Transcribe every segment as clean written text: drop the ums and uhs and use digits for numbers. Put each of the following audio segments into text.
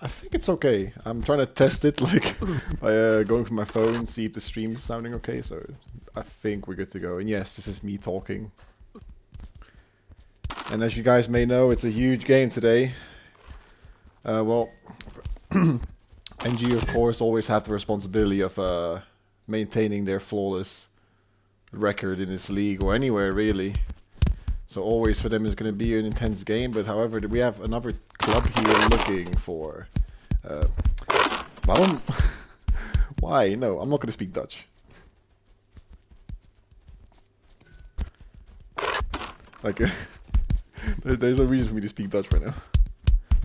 I think it's okay. I'm trying to test it like by going from my phone, see if the stream's sounding okay. So I think we're good to go. And yes, this is me talking. And as you guys may know, it's a huge game today. Well, NG of course always have the responsibility of maintaining their flawless record in this league or anywhere really. So always for them is going to be an intense game, but however we have another club here looking for waarom? Why? No, I'm not going to speak Dutch. Like there's no reason for me to speak Dutch right now.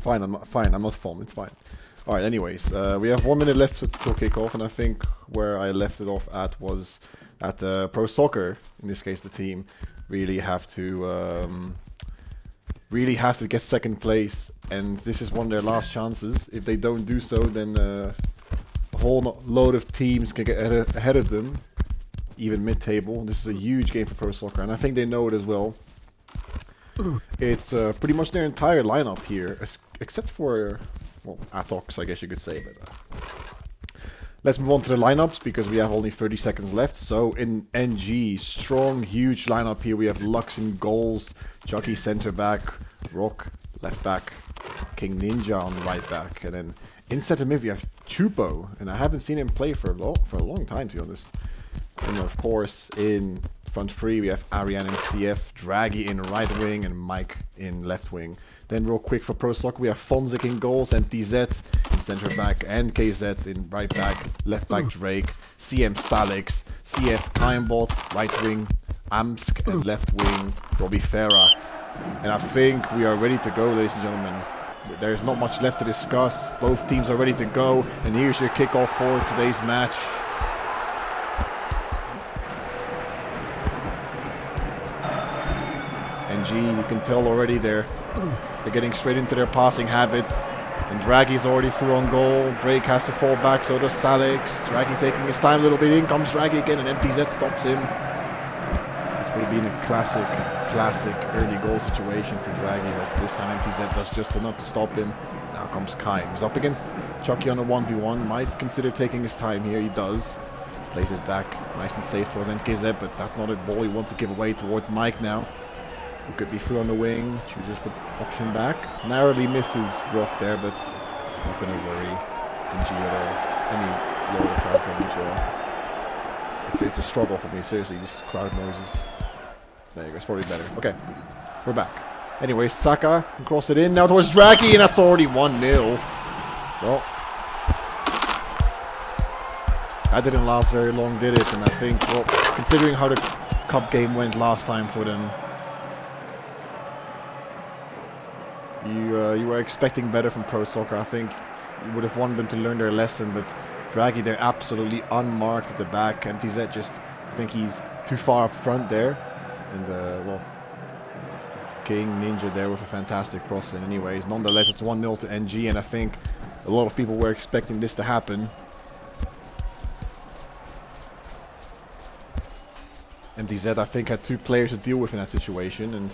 Fine, I'm not from, it's fine. Alright, anyways, we have 1 minute left till kickoff, and I think where I left it off at was at ProSoccer, in this case the team, really have to get second place, and this is one of their last chances. If they don't do so, then a whole load of teams can get ahead of them, even mid-table. This is a huge game for ProSoccer, and I think they know it as well. It's pretty much their entire lineup here, except for, well, Atox, I guess you could say. But let's move on to the lineups because we have only 30 seconds left. So in NG, strong, huge lineup here. We have Lux in goals, Jockey center back, Rock left back, King Ninja on right back, and then in center mid we have Chupo, and I haven't seen him play for a long time, to be honest. And of course in front three we have Ariane in CF, Draghi in right wing, and Mike in left wing. Then real quick for ProSoccer we have Fonzik in goals, and TZ in center back, and KZ in right back, left back Drake, CM Salix, CF Timebot, right wing Amsk, and left wing Robbie Farah. And I think we are ready to go, ladies and gentlemen. There's not much left to discuss. Both teams are ready to go, and here's your kickoff for today's match. NG, you can tell already they're getting straight into their passing habits. And Draghi's already through on goal. Drake has to fall back, so does Salix. Draghi taking his time a little bit. In comes Draghi again, and MTZ stops him. This would have been a classic early goal situation for Draghi, but this time MTZ does just enough to stop him. Now comes Kai. He's up against Chucky on a 1v1. Might consider taking his time here. He does. Plays it back nice and safe towards NKZ, but that's not a ball you want to give away towards Mike now. Who could be through on the wing, chooses to option back. Narrowly misses Rock there, but not going to worry NG at all. Any lower crowd for NG. It's a struggle for me, seriously, these crowd noises. There you go, it's probably better. Okay, we're back. Anyway, Saka can cross it in now towards Draghi, and that's already 1-0. Well, that didn't last very long, did it? And I think, well, considering how the cup game went last time for them, you were expecting better from ProSoccer. I think you would have wanted them to learn their lesson, but Draghi, they're absolutely unmarked at the back. MTZ just, I think he's too far up front there. And, well, King Ninja there with a fantastic cross in anyways. Nonetheless, it's 1-0 to NG, and I think a lot of people were expecting this to happen. MTZ, I think, had 2 players to deal with in that situation, and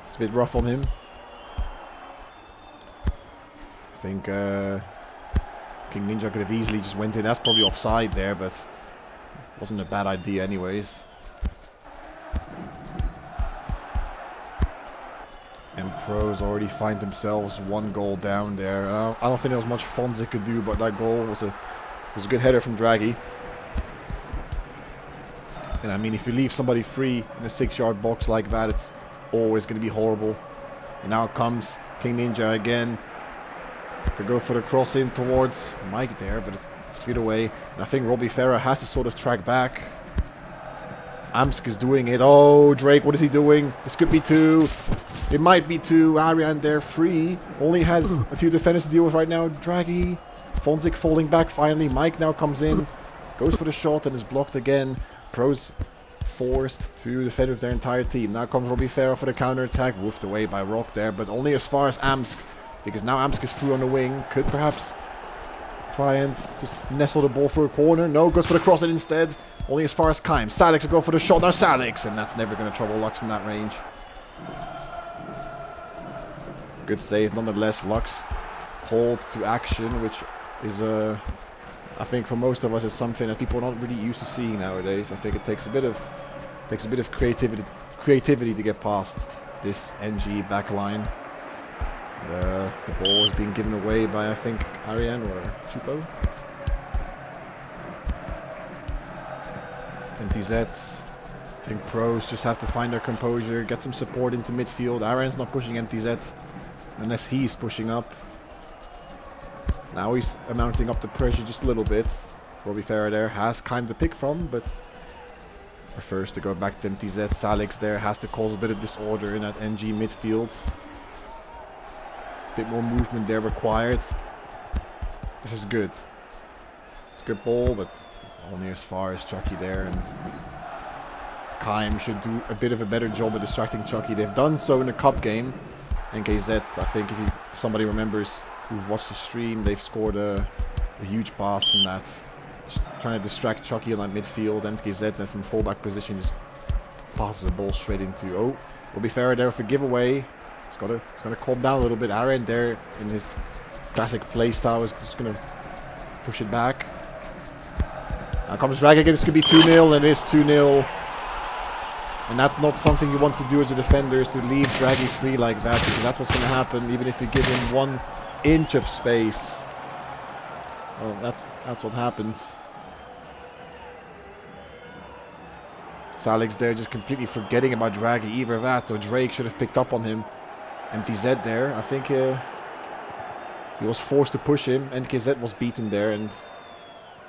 it's a bit rough on him. I think King Ninja could have easily just went in. That's probably offside there, but wasn't a bad idea anyways. And Pros already find themselves 1 goal down there. I don't think there was much Fonzik could do, but that goal was a good header from Draghi. And I mean, if you leave somebody free in a 6-yard box like that, it's always going to be horrible. And now comes King Ninja again. Could go for the cross in towards Mike there, but it's cleared away. And I think Robbie Farah has to sort of track back. Amsk is doing it. Oh, Drake, what is he doing? This could be 2. It might be 2. Ariane there free. Only has a few defenders to deal with right now. Draghi. Fonzik falling back finally. Mike now comes in. Goes for the shot and is blocked again. Pros forced to defend with their entire team. Now comes Robbie Farah for the counter attack. Woofed away by Rock there, but only as far as Amsk. Because now Amsk is through on the wing. Could perhaps try and just nestle the ball for a corner. No, goes for the cross instead. Only as far as Kaim. Salix will go for the shot. Now Salix, and that's never going to trouble Lux from that range. Good save nonetheless. Lux called to action, which is I think for most of us is something that people are not really used to seeing nowadays. I think it takes a bit of creativity to get past this NG backline. The ball is being given away by, I think, Arian or Chupo. NTZ. I think pros just have to find their composure, get some support into midfield. Arian's not pushing NTZ unless he's pushing up. Now he's mounting up the pressure just a little bit. Robbie Farah there has kind to pick from, but prefers to go back to MTZ. Salix there has to cause a bit of disorder in that NG midfield. Bit more movement there required. This is good. It's a good ball, but only as far as Chucky there. And Kaim should do a bit of a better job of distracting Chucky. They've done so in the cup game. NKZ, I think if somebody remembers who've watched the stream, they've scored a huge pass from that. Just trying to distract Chucky on that midfield. NKZ then from fullback position just passes the ball straight into. Oh, will be fair there for giveaway. He's gonna calm down a little bit. Aaron there in his classic play style is just gonna push it back. Now comes Drag again. This could be 2-0, and it is 2-0. And that's not something you want to do as a defender, is to leave Draggy free like that, because that's what's going to happen even if you give him 1 inch of space. Well, that's what happens. Salix there just completely forgetting about Draggy. Either that or Drake should have picked up on him. MTZ there, I think he was forced to push him. NKZ was beaten there, and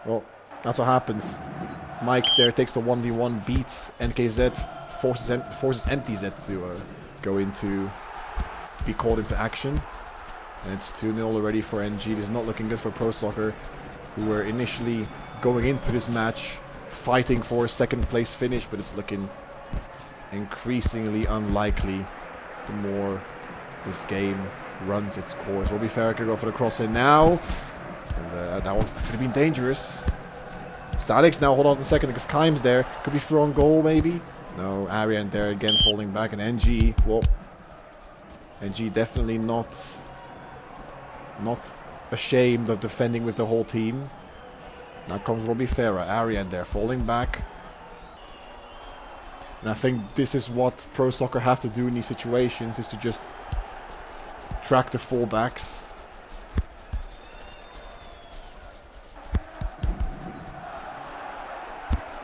well, that's what happens. Mike there takes the 1v1, beats NKZ, forces MTZ to go into, be called into action. And it's 2-0 already for NG. It is not looking good for ProSoccer, who were initially going into this match fighting for a second place finish, but it's looking increasingly unlikely the more this game runs its course. Robbie Farah could go for the cross in now, and that one could have been dangerous. Salix now, hold on a second, because Kaim's there. Could be through on goal, maybe? No, Arian there again falling back, and NG, well, NG definitely not ashamed of defending with the whole team. Now comes Robbie Farah, Arian there falling back. And I think this is what ProSoccer has to do in these situations, is to just track the fullbacks.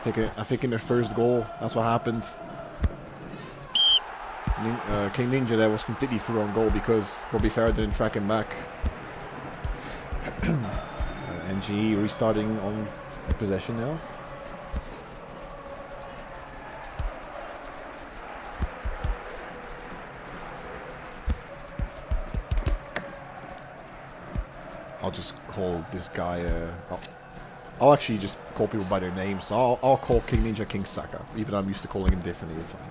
I think in their first goal, that's what happened. King Ninja there was completely through on goal because Robbie Farah didn't track him back. NG restarting on possession now. I'll just call this guy I'll actually just call people by their names, so I'll call King Ninja King Saka, even though I'm used to calling him differently, it's fine.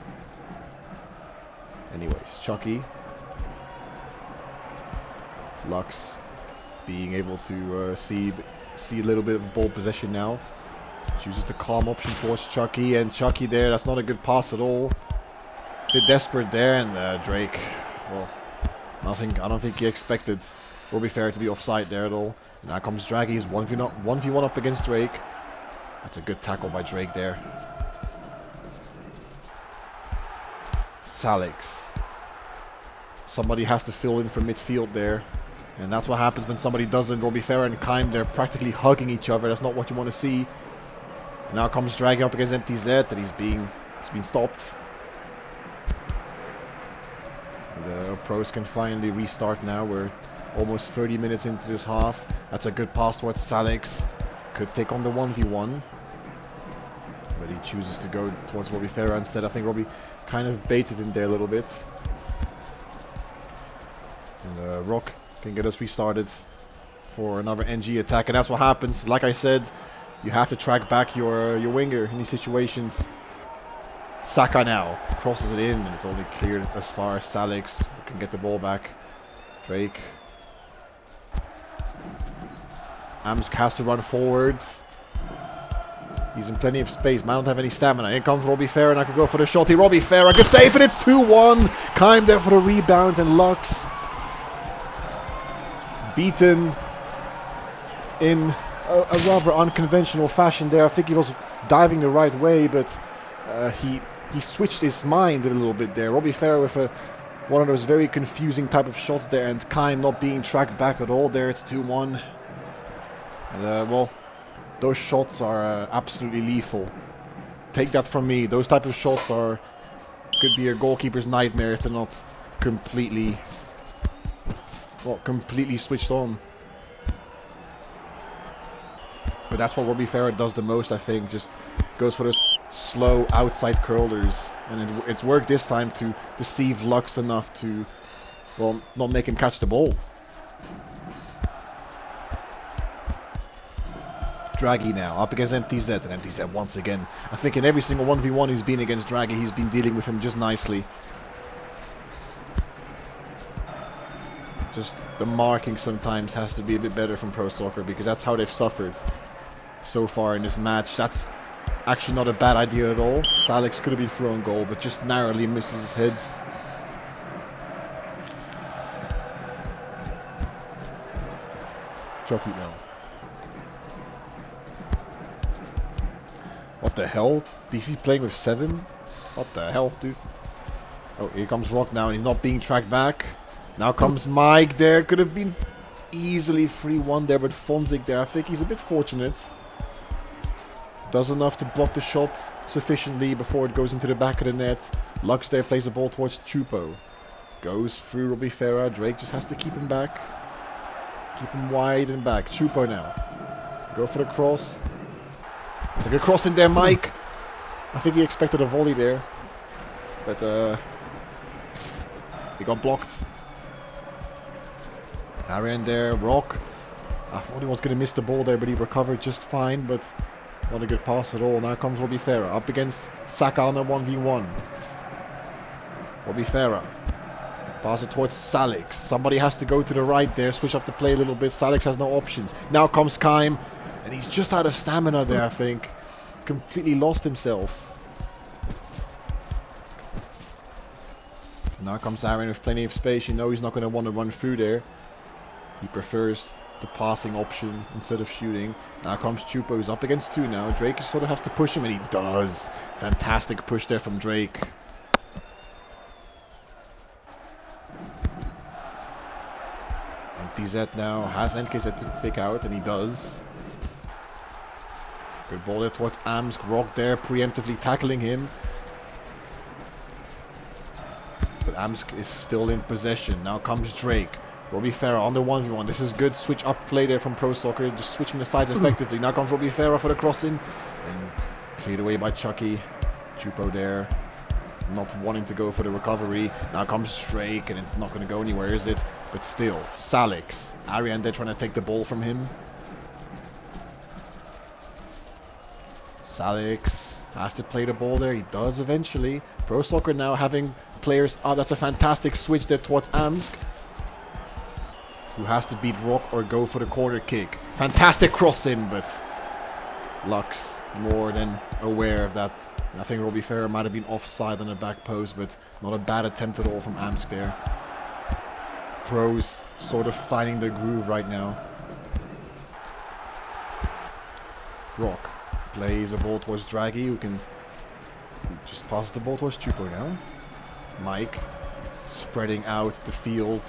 Anyways, Chucky. Lux being able to see a little bit of ball possession now. Chooses the calm option towards Chucky, and Chucky there, that's not a good pass at all. Bit desperate there, and Drake, well, I don't think he expected Robbie Farah to be offside there at all. And now comes Draggy, he's 1v1 up against Drake. That's a good tackle by Drake there. Salix. Somebody has to fill in for midfield there. And that's what happens when somebody doesn't. Robbie Farah and Kaim, they're practically hugging each other. That's not what you want to see. And now comes Draggy up against MTZ, and he's being stopped. The pros can finally restart now. We're almost 30 minutes into this half. That's a good pass towards Salix. Could take on the 1v1. But he chooses to go towards Robbie Farah instead. I think Robbie kind of baited him there a little bit. And Rock can get us restarted for another NG attack. And that's what happens. Like I said, you have to track back your winger in these situations. Saka now crosses it in, and it's only cleared as far as Salix can get the ball back. Drake. Amsk has to run forward. He's in plenty of space. Man, don't have any stamina. Here comes Robbie Farah, and I could go for the shot. Robbie Farah, good save, and it's 2-1. Kaim there for the rebound, and Lux beaten in a rather unconventional fashion there. I think he was diving the right way, but he switched his mind a little bit there. Robbie Farah with one of those very confusing type of shots there, and Kaim not being tracked back at all there. It's 2-1. And, well, those shots are absolutely lethal. Take that from me. Those type of shots could be a goalkeeper's nightmare if they're not completely switched on. But that's what Robbie Farah does the most, I think. Just goes for those slow outside curlers, and it's worked this time to deceive Lux enough to, well, not make him catch the ball. Draghi now up against MTZ, and MTZ once again. I think in every single 1v1 he's been against Draghi, he's been dealing with him just nicely. Just the marking sometimes has to be a bit better from ProSoccer, because that's how they've suffered so far in this match. That's actually not a bad idea at all. Salix could have been thrown goal, but just narrowly misses his head. Chucky now. What the hell? DC playing with 7? What the hell, dude? Oh, here comes Rock now, and he's not being tracked back. Now comes Mike there. Could have been easily 3-1 there, but Fonzik there, I think he's a bit fortunate. Does enough to block the shot sufficiently before it goes into the back of the net. Lux there plays the ball towards Chupo. Goes through Robbie Farah. Drake just has to keep him back. Keep him wide and back. Chupo now. Go for the cross. It's a good cross in there, Mike. I think he expected a volley there. But he got blocked. Arian there, Rock. I thought he was going to miss the ball there, but he recovered just fine. But not a good pass at all. Now comes Robbie Farah up against Saka on a 1v1. Robbie Farah. Pass it towards Salix. Somebody has to go to the right there, switch up the play a little bit. Salix has no options. Now comes Kaim, and he's just out of stamina there, I think. Completely lost himself. Now comes Aaron with plenty of space. You know he's not going to want to run through there. He prefers the passing option instead of shooting. Now comes Chupo, who's up against 2 now. Drake sort of has to push him, and he does. Fantastic push there from Drake. NTZ now has NKZ to pick out, and he does. Good ball there towards Amsk. Rock there preemptively tackling him. But Amsk is still in possession. Now comes Drake. Robbie Farah on the 1v1. This is good switch up play there from ProSoccer. Just switching the sides effectively. Now comes Robbie Farah for the crossing. And cleared away by Chucky. Chupo there. Not wanting to go for the recovery. Now comes Drake, and it's not going to go anywhere, is it? But still, Salix. Arian there trying to take the ball from him. Salix has to play the ball there. He does eventually. ProSoccer now having players. Oh, that's a fantastic switch there towards Amsk, who has to beat Rock or go for the corner kick. Fantastic cross in, but Lux more than aware of that. I think Robbie Farah might have been offside on the back post, but not a bad attempt at all from Amsk there. Pros sort of finding the groove right now. Rock plays a ball towards Draghi, who can just pass the ball towards Chupo now. Mike spreading out the field,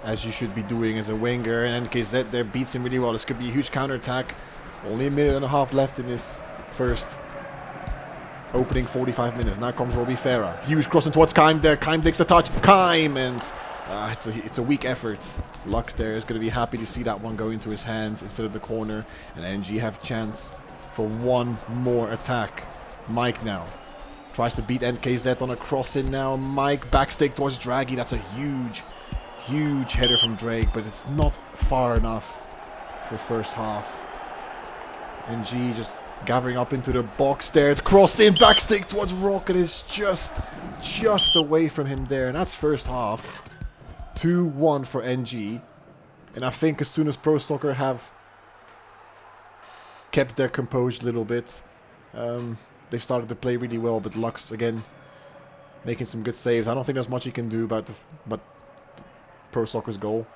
as you should be doing as a winger, and NKZ there beats him really well. This could be a huge counter-attack. Only a minute and a half left in this first opening 45 minutes. Now comes Robbie Farah. Huge crossing towards Kaim there. Kaim takes the touch. Kaim, and it's a weak effort. Lux there is going to be happy to see that one go into his hands instead of the corner, and NG have chance for one more attack. Mike now tries to beat NKZ on a cross-in now. Mike backstake towards Draghi. That's a huge header from Drake, but it's not far enough for first half. NG just gathering up into the box there. It's crossed in, backstake towards Rock, and it's just away from him there. And that's first half. 2-1 for NG. And I think as soon as ProSoccer have kept their composure a little bit, they've started to play really well. But Lux again making some good saves. I don't think there's much he can do about ProSoccer's goal.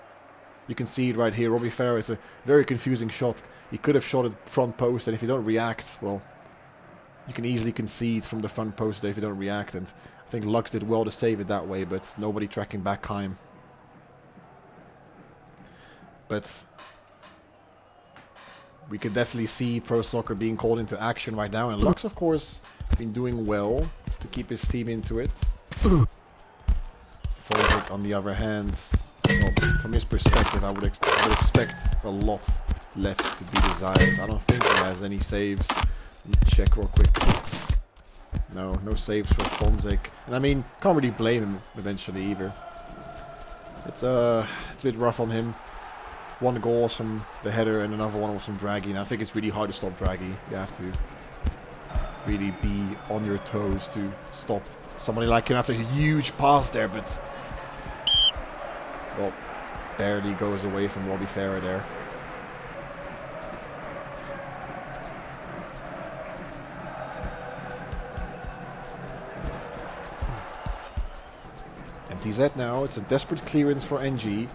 You can see it right here. Robbie Farah is a very confusing shot. He could have shot at front post, and if you don't react, well, you can easily concede from the front post there if you don't react. And I think Lux did well to save it that way, but nobody tracking back Keim. But we could definitely see ProSoccer being called into action right now, and Lux, of course, been doing well to keep his team into it. Fozic, on the other hand, well, from his perspective, I would expect a lot left to be desired. I don't think he has any saves. Let me check real quick. No saves for Fozic, and I mean, can't really blame him eventually either. It's a bit rough on him. One goal was from the header and another one was from Draghi, and I think it's really hard to stop Draghi. You have to really be on your toes to stop somebody like him. That's a huge pass there, but well, barely goes away from Robbie Farah there. MTZ now, it's a desperate clearance for NG.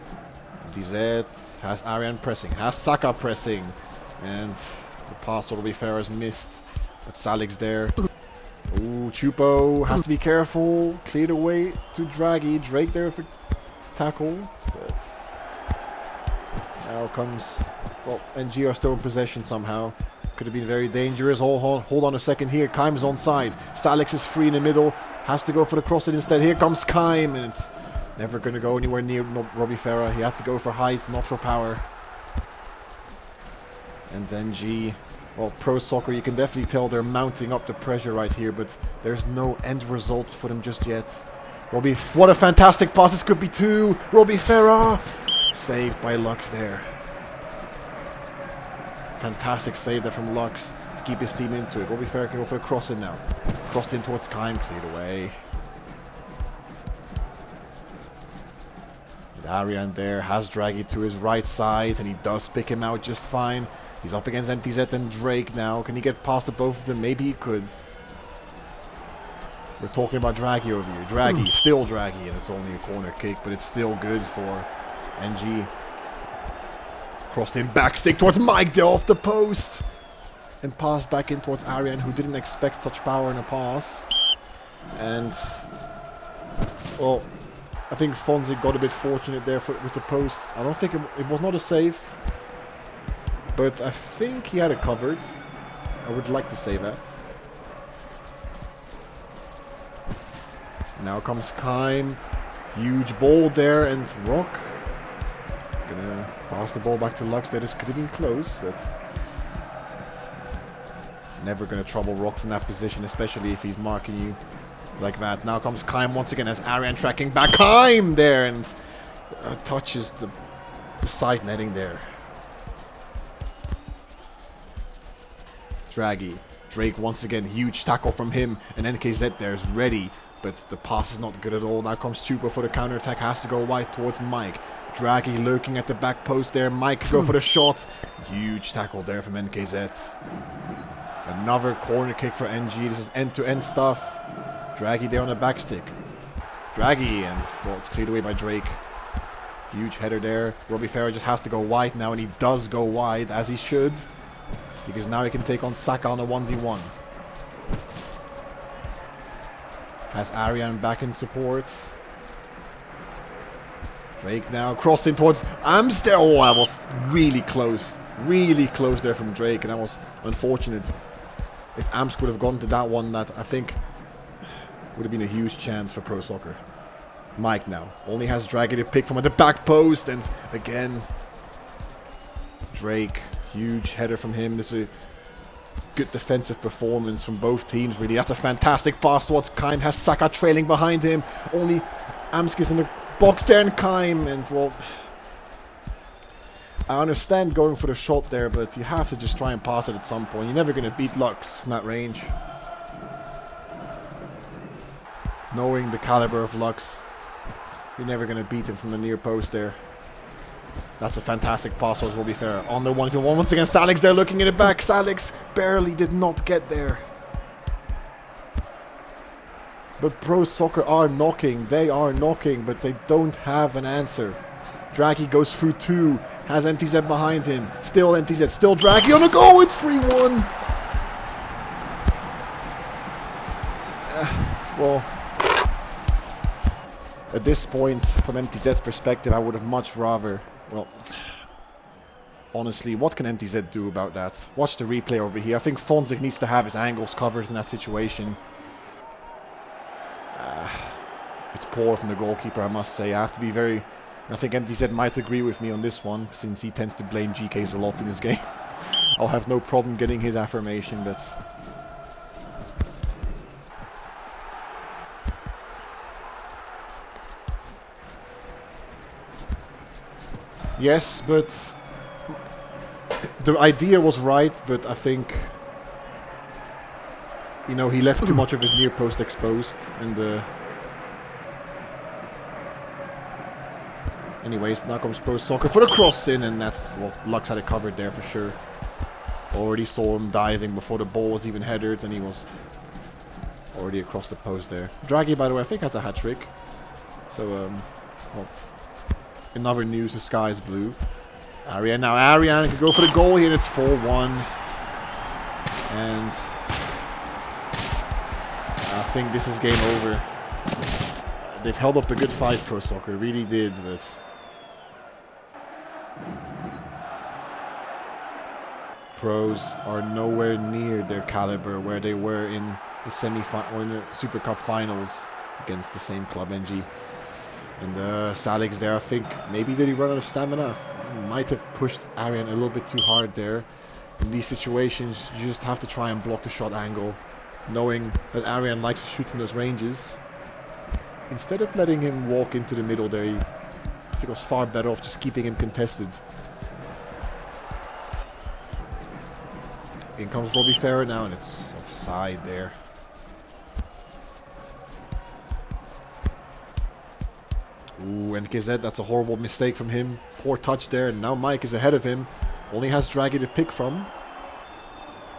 MTZ has Arian pressing, has Saka pressing, and the pass will be fair as missed. But Salik's there. Ooh, Chupo has to be careful. Cleared away to Draghi. Drake there for tackle. But now comes, well, NG are still in possession somehow. Could have been very dangerous. Hold on a second here. Keim is onside. Salix is free in the middle. Has to go for the cross instead. Here comes Keim, and it's never going to go anywhere near Robbie Farah. He had to go for height, not for power. And then G. Well, ProSoccer, you can definitely tell they're mounting up the pressure right here, but there's no end result for them just yet. Robbie, what a fantastic pass. This could be two. Robbie Farah. Saved by Lux there. Fantastic save there from Lux to keep his team into it. Robbie Farah can go for a cross in now. Crossed in towards Keim, cleared away. Arian there has Draghi to his right side, and he does pick him out just fine. He's up against MTZ and Drake now. Can he get past the both of them? Maybe he could. We're talking about Draghi over here. Draghi, still Draghi, and it's only a corner kick, but it's still good for NG. Crossed in back stick towards Mike there off the post. And passed back in towards Arian, who didn't expect such power in a pass. And, well, I think Fonzie got a bit fortunate there with the post. I don't think it was not a save, but I think he had it covered. I would like to say that. Now comes Keim. Huge ball there, and Rock gonna pass the ball back to Lux. That could have been close, but never gonna trouble Rock from that position, especially if he's marking you like that. Now comes Keim once again as Arian tracking back. Keim there, and touches the side netting there. Draghi. Drake once again, huge tackle from him, and NKZ there is ready, but the pass is not good at all. Now comes Chupa for the counter attack, has to go wide towards Mike. Draghi lurking at the back post there. Mike go for the shot. Huge tackle there from NKZ. Another corner kick for NG. This is end-to-end stuff. Draghi there on the back stick. Draghi, and well, it's cleared away by Drake. Huge header there. Robbie Farah just has to go wide now, and he does go wide, as he should, because now he can take on Saka on a 1v1. Has Arian back in support. Drake now crossed in towards Amster. Oh, that was really close. Really close there from Drake, and that was unfortunate. If Amst would have gone to that one, that I think would have been a huge chance for ProSoccer. Mike now only has Draghi to pick from at the back post, and again Drake, huge header from him. This is a good defensive performance from both teams, really. That's a fantastic pass towards Keim. Has Saka trailing behind him. Only Amsk is in the box there, and Keim, and well, I understand going for the shot there, but you have to just try and pass it at some point. You're never going to beat Lux from that range. Knowing the caliber of Lux, you're never going to beat him from the near post there. That's a fantastic pass towards Robbie Farah. On the 1v1 once again, Salix there looking at it back. Salix barely did not get there. But ProSoccer are knocking. They are knocking, but they don't have an answer. Draghi goes through 2. Has MTZ behind him. Still MTZ. Still Draghi on the goal. It's 3-1. Well, at this point, from MTZ's perspective, I would have much rather... Well, honestly, what can MTZ do about that? Watch the replay over here. I think Fonzik needs to have his angles covered in that situation. It's poor from the goalkeeper, I must say. I have to be very... I think MTZ might agree with me on this one, since he tends to blame GKs a lot in this game. I'll have no problem getting his affirmation, but... Yes, but... The idea was right, but I think... You know, he left too much of his near post exposed, and anyways, now comes ProSoccer for the cross in, and that's... Well, Lux had it covered there for sure. Already saw him diving before the ball was even headed, and he was already across the post there. Draghi, by the way, I think has a hat-trick. So, well, in other news, the sky is blue. Ariane, now Ariane can go for the goal here, it's 4-1. And I think this is game over. They've held up a good fight, ProSoccer, really did, but... Pros are nowhere near their caliber where they were in the or in the Super Cup finals against the same club, NG. And Salix there, I think, maybe did he run out of stamina? He might have pushed Ariane a little bit too hard there. In these situations, you just have to try and block the shot angle, knowing that Ariane likes to shoot from those ranges. Instead of letting him walk into the middle there, I think it was far better off just keeping him contested. In comes Robbie Farah now, and it's offside there. Ooh, and KZ, that's a horrible mistake from him. Poor touch there, and now Mike is ahead of him. Only has Draghi to pick from.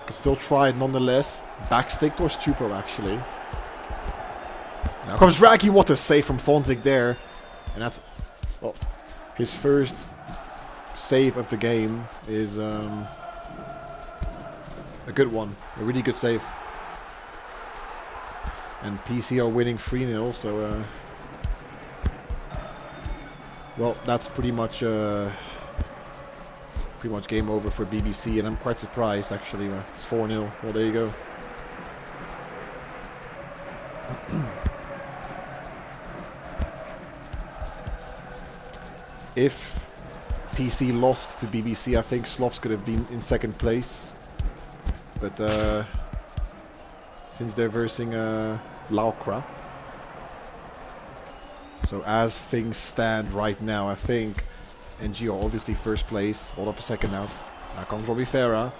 Can still try it nonetheless. Backstick towards Chupo, actually. Now comes Draghi, what a save from Fonzik there. And that's, well, his first save of the game is a good one, a really good save. And PC are winning 3-0, so well, that's pretty much game over for BBC, and I'm quite surprised actually. It's 4-0. Well, there you go. If PC lost to BBC, I think Slovs could have been in second place. But since they're versing Laukra, so as things stand right now, I think NG are obviously first place. Hold up a second now. Now comes Robbie Farah.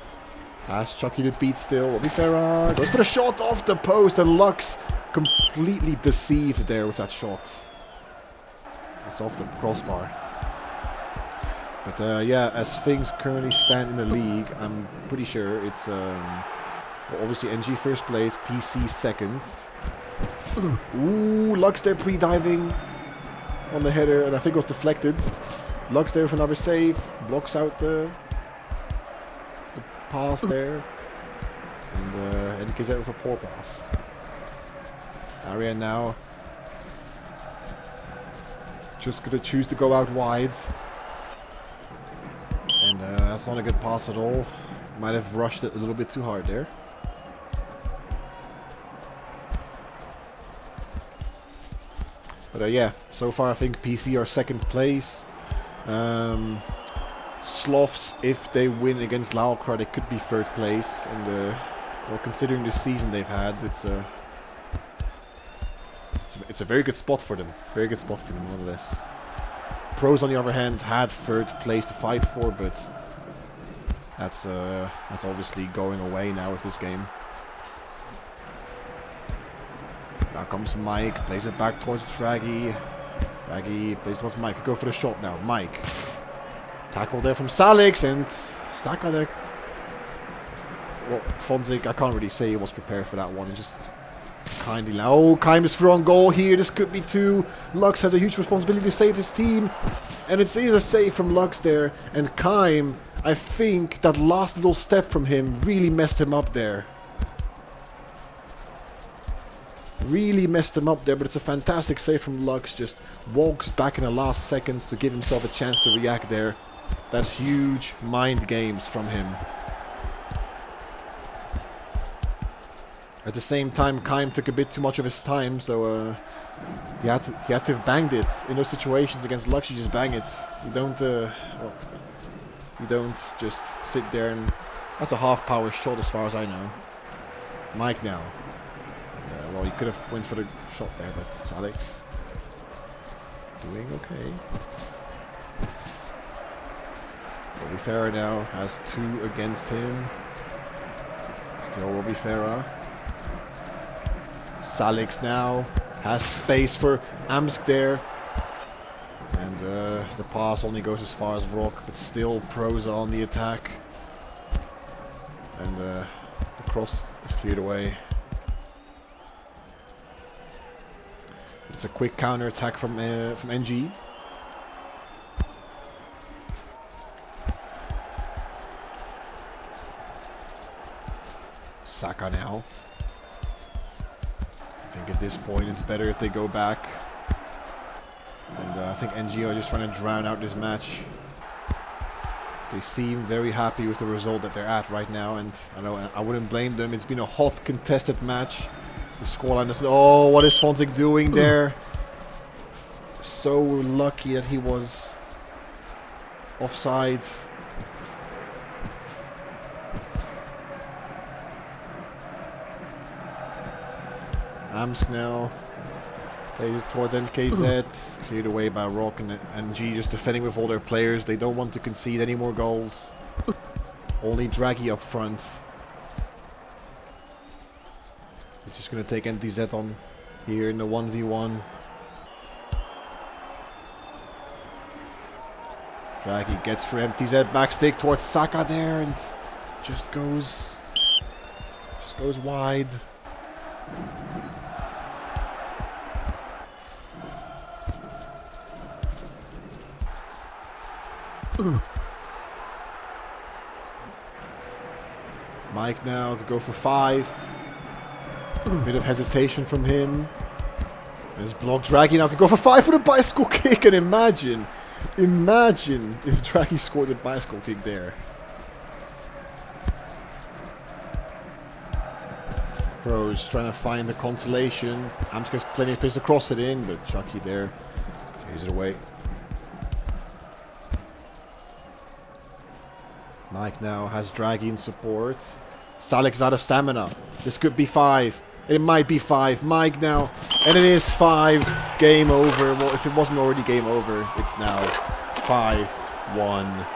Has Chucky the beat still. Robbie Farah goes for a shot off the post, and Lux completely deceived there with that shot. It's off the crossbar. But yeah, as things currently stand in the league, I'm pretty sure it's well, obviously NG first place, PC second. Ooh, Lux there pre-diving on the header, and I think it was deflected. Lux there for another save, blocks out the pass there, and he gets out with a poor pass. Ariane now just gonna choose to go out wide. And that's not a good pass at all. Might have rushed it a little bit too hard there. But yeah, so far I think PC are second place. Slovs, if they win against Laukra, they could be third place. And well, considering the season they've had, it's a very good spot for them. Very good spot for them, nonetheless. Pros, on the other hand, had third place to fight for, but that's obviously going away now with this game. Now comes Mike, plays it back towards Draghi. Draghi plays towards Mike. Go for the shot now. Mike. Tackle there from Salix, and Saka there. Well, Fonzik, I can't really say he was prepared for that one. He just kindly... Oh, Kaim is through on goal here. This could be two. Lux has a huge responsibility to save his team. And it's a save from Lux there, and Kaim, I think that last little step from him really messed him up there. Really messed him up there, but it's a fantastic save from Lux. Just walks back in the last seconds to give himself a chance to react there. That's huge mind games from him. At the same time, Kaim took a bit too much of his time, so he had to have banged it. In those situations against Lux, you just bang it. You don't just sit there and... That's a half-power shot as far as I know. Mike now. Well, he could have went for the shot there, but Alex doing okay. Robbie Farah now has 2 against him. Still Robbie Farah. Salix now has space for Amsk there. And the pass only goes as far as Rock, but still Proza on the attack. And the cross is cleared away. It's a quick counter attack from NG. Saka now. I think at this point it's better if they go back. And I think NG are just trying to drown out this match. They seem very happy with the result that they're at right now, and I wouldn't blame them. It's been a hot contested match. The scoreline is... Oh, what is Fonzik doing there? So lucky that he was offside. Amsk now plays it towards NKZ, cleared away by Rock and G just defending with all their players. They don't want to concede any more goals. Only Draghi up front. It's just going to take NTZ on here in the 1v1. Draghi gets for MTZ, back stick towards Saka there, and just goes wide. Mike now could go for 5. Bit of hesitation from him. There's blocked. Draghi now could go for 5 with a bicycle kick, and imagine if Draghi scored a bicycle kick there. Pros trying to find the consolation. Amsk has plenty of space to cross it in, but Chucky there carries it away. Mike now has Draghi in support. Salix is out of stamina. This could be 5. It might be 5. Mike now. And it is 5. Game over. Well, if it wasn't already game over, it's now 5-1.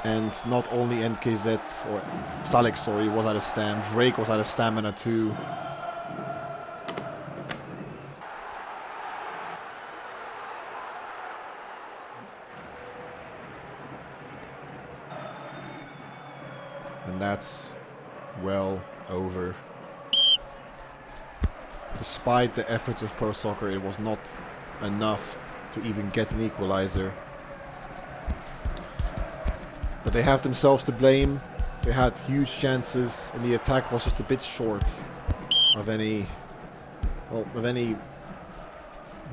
And not only NKZ, or Salix, sorry, was out of stamina. Drake was out of stamina too. And that's well over. Despite the efforts of ProSoccer, it was not enough to even get an equalizer. But they have themselves to blame. They had huge chances, and the attack was just a bit short of any, well, of any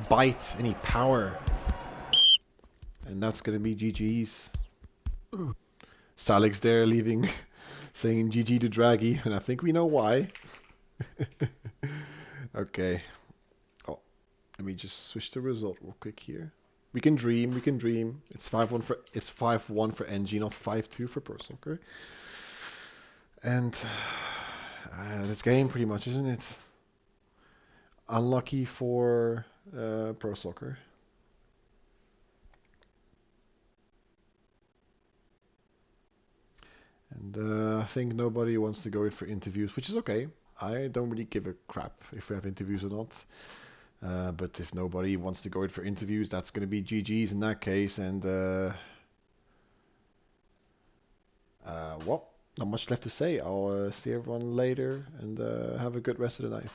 bite, any power. And that's gonna be GG's. Salix there leaving, saying GG to Draghi, and I think we know why. Okay. Oh, let me just switch the result real quick here. We can dream, we can dream. It's 5-1 for NG, not 5-2 for ProSoccer. And this game pretty much, isn't it? Unlucky for ProSoccer. And I think nobody wants to go in for interviews, which is okay. I don't really give a crap if we have interviews or not. But if nobody wants to go in for interviews, that's going to be GG's in that case. And well, not much left to say. I'll see everyone later, and have a good rest of the night.